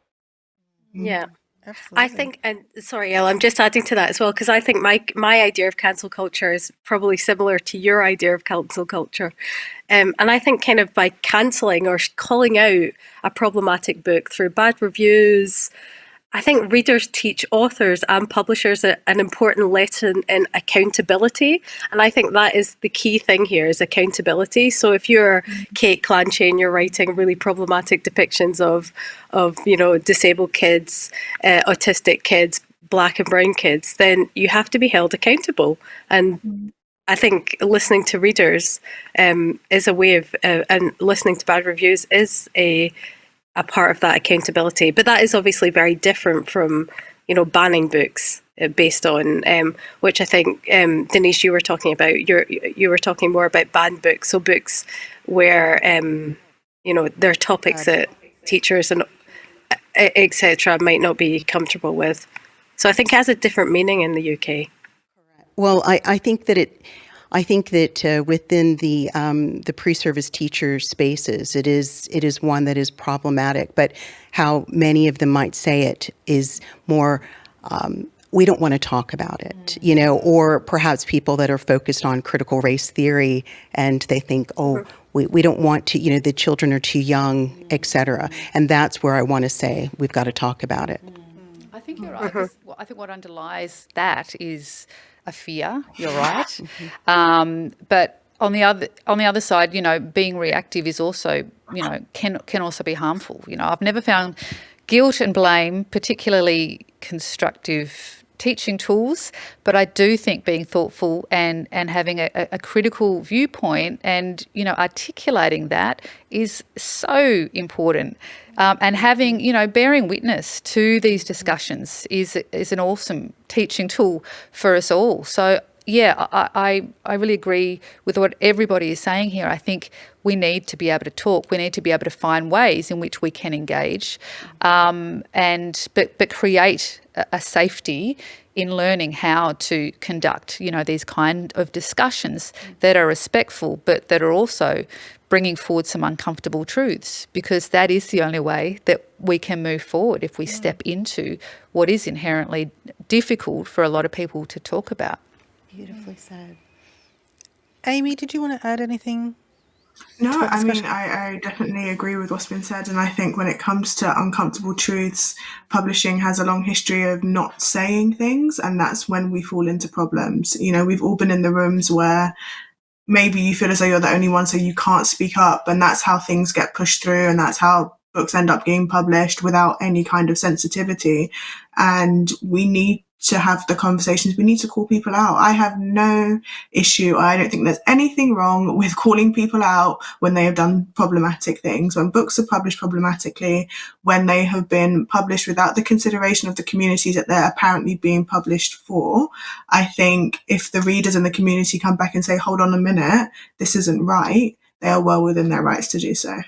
S7: Yeah.
S1: Absolutely.
S7: I think, and sorry, Elle, I'm just adding to that as well, because I think my idea of cancel culture is probably similar to your idea of cancel culture. And I think kind of by cancelling or calling out a problematic book through bad reviews, I think readers teach authors and publishers an important lesson in accountability. And I think that is the key thing here, is accountability. So if you're Kate Clancy and you're writing really problematic depictions of disabled kids, autistic kids, black and brown kids, then you have to be held accountable. And I think listening to readers is a way of, and listening to bad reviews is a part of that accountability. But that is obviously very different from, banning books based on, which I think, Denise, you were talking about. You were talking more about banned books, so books where, there are topics that teachers and etc. might not be comfortable with. So I think it has a different meaning in the UK.
S2: Well, I think that within the pre-service teacher spaces, it is one that is problematic. But how many of them might say it is more, we don't want to talk about it, or perhaps people that are focused on critical race theory and they think, we don't want to, the children are too young, et cetera. And that's where I want to say we've got to talk about it.
S6: I think you're right. I think what underlies that is a fear. You're right. But on the other side, being reactive is also, can also be harmful. I've never found guilt and blame particularly constructive teaching tools, but I do think being thoughtful and having a critical viewpoint and, articulating that is so important. And having, bearing witness to these discussions is an awesome teaching tool for us all. So, yeah, I really agree with what everybody is saying here. I think we need to be able to talk. We need to be able to find ways in which we can engage, but create a safety in learning how to conduct, these kind of discussions that are respectful, but that are also bringing forward some uncomfortable truths, because that is the only way that we can move forward if we step into what is inherently difficult for a lot of people to talk about.
S2: Beautifully said.
S1: Aimée, did you want to add anything?
S3: No, I mean, I definitely agree with what's been said. And I think when it comes to uncomfortable truths, publishing has a long history of not saying things. And that's when we fall into problems. We've all been in the rooms where maybe you feel as though you're the only one, so you can't speak up. And that's how things get pushed through. And that's how books end up getting published without any kind of sensitivity. And we need to have the conversations. We need to call people out. I have no issue. I don't think there's anything wrong with calling people out when they have done problematic things, when books are published problematically, when they have been published without the consideration of the communities that they're apparently being published for. I think if the readers and the community come back and say, hold on a minute, this isn't right, they are well within their rights to do so.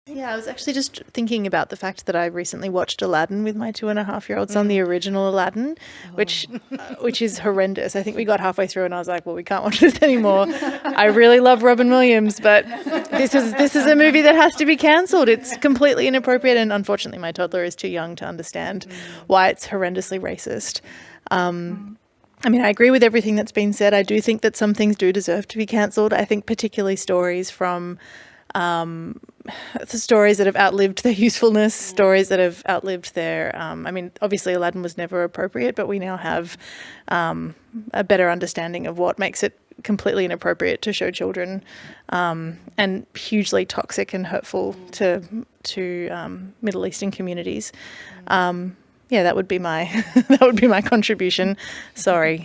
S5: Yeah, I was actually just thinking about the fact that I recently watched Aladdin with my 2.5-year-old son, the original Aladdin, which is horrendous. I think we got halfway through and I was like, well, we can't watch this anymore. I really love Robin Williams, but this is a movie that has to be cancelled. It's completely inappropriate, and unfortunately my toddler is too young to understand why it's horrendously racist. I mean, I agree with everything that's been said. I do think that some things do deserve to be cancelled. I think particularly stories from the stories that have outlived their usefulness, stories that have outlived their, I mean, obviously Aladdin was never appropriate, but we now have a better understanding of what makes it completely inappropriate to show children, and hugely toxic and hurtful to Middle Eastern communities. Yeah, that would be my contribution. Sorry,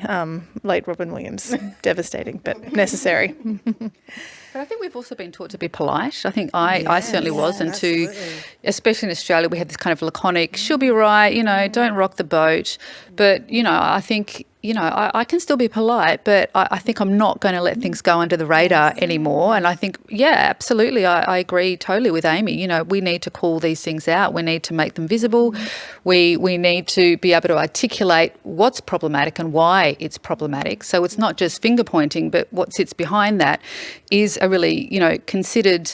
S5: late Robin Williams, devastating but necessary.
S6: But I think we've also been taught to be polite. I think I certainly was, and especially in Australia, we had this kind of laconic, she'll be right, don't rock the boat. But, I think, I can still be polite, but I think I'm not going to let things go under the radar anymore. And I think, absolutely, I agree totally with Amy. We need to call these things out. We need to make them visible. We need to be able to articulate what's problematic and why it's problematic. So it's not just finger pointing, but what sits behind that is a really, considered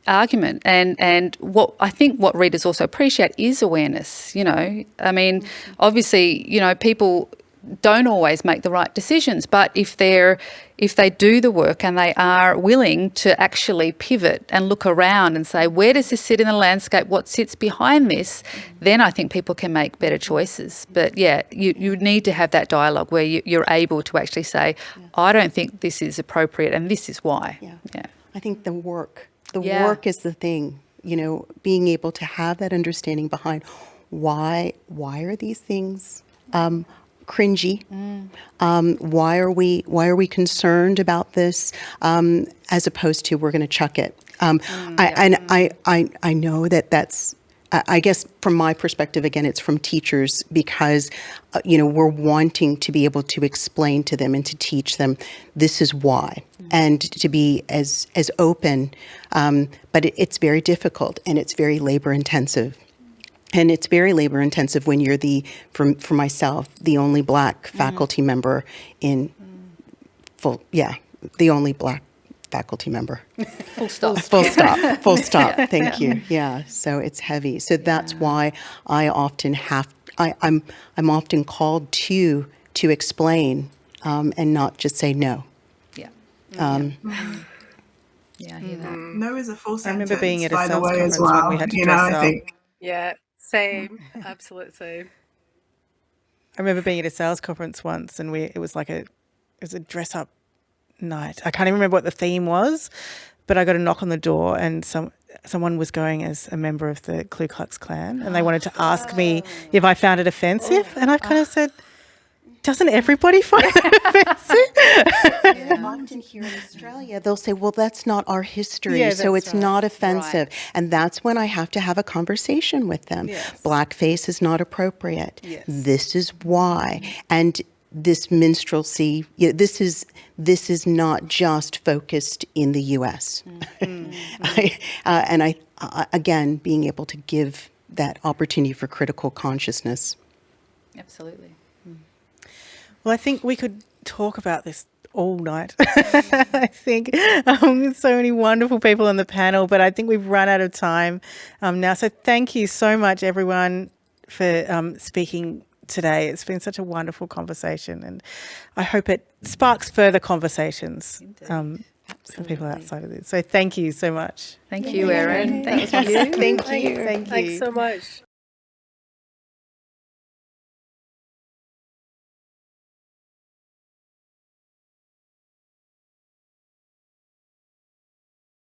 S6: argument. And what I think what readers also appreciate is awareness. I mean, obviously, people don't always make the right decisions, but if they do the work and they are willing to actually pivot and look around and say, where does this sit in the landscape, what sits behind this, then I think people can make better choices. But you need to have that dialogue where you're able to actually say, I don't think this is appropriate and this is why.
S2: I think the work is the thing, being able to have that understanding behind why are these things cringy? Why are we concerned about this, as opposed to we're going to chuck it? I know that's. I guess from my perspective, again, it's from teachers because, we're wanting to be able to explain to them and to teach them this is why, and to be as open. But it's very difficult and it's very labor intensive. And it's very labor intensive when you're for myself, the only Black faculty member the only Black faculty member.
S6: Full stop.
S2: Full stop. Thank you. Yeah. So it's heavy. So that's why I often I'm often called to explain, and not just say no.
S6: Yeah. I hear that.
S3: No is a full sentence.
S1: I remember being at a
S3: by the
S1: sales
S3: way, as
S1: conference when
S3: well.
S1: we had to dress
S3: I
S1: up.
S3: think.
S7: Yeah, same, absolute same.
S1: I remember being at a sales conference once, and it was a dress up night. I can't even remember what the theme was, but I got a knock on the door, and someone was going as a member of the Ku Klux Klan, and they wanted to ask me if I found it offensive, and I kind of said, doesn't everybody find it offensive?
S2: Often here in Australia, they'll say, well, that's not our history,
S1: Yeah,
S2: so
S1: that's
S2: it's
S1: right.
S2: not offensive. Right. And that's when I have to have a conversation with them. Yes. Blackface is not appropriate. Yes. This is why. And this minstrelsy, this is not just focused in the U.S. I again, being able to give that opportunity for critical consciousness.
S6: Absolutely.
S1: Well, I think we could talk about this all night. I think there's so many wonderful people on the panel, but I think we've run out of time now. So thank you so much, everyone, for speaking today. It's been such a wonderful conversation, and I hope it sparks further conversations for people outside of this. So thank you so much.
S6: Thank you, Erin.
S1: Thank you.
S7: Thanks so much.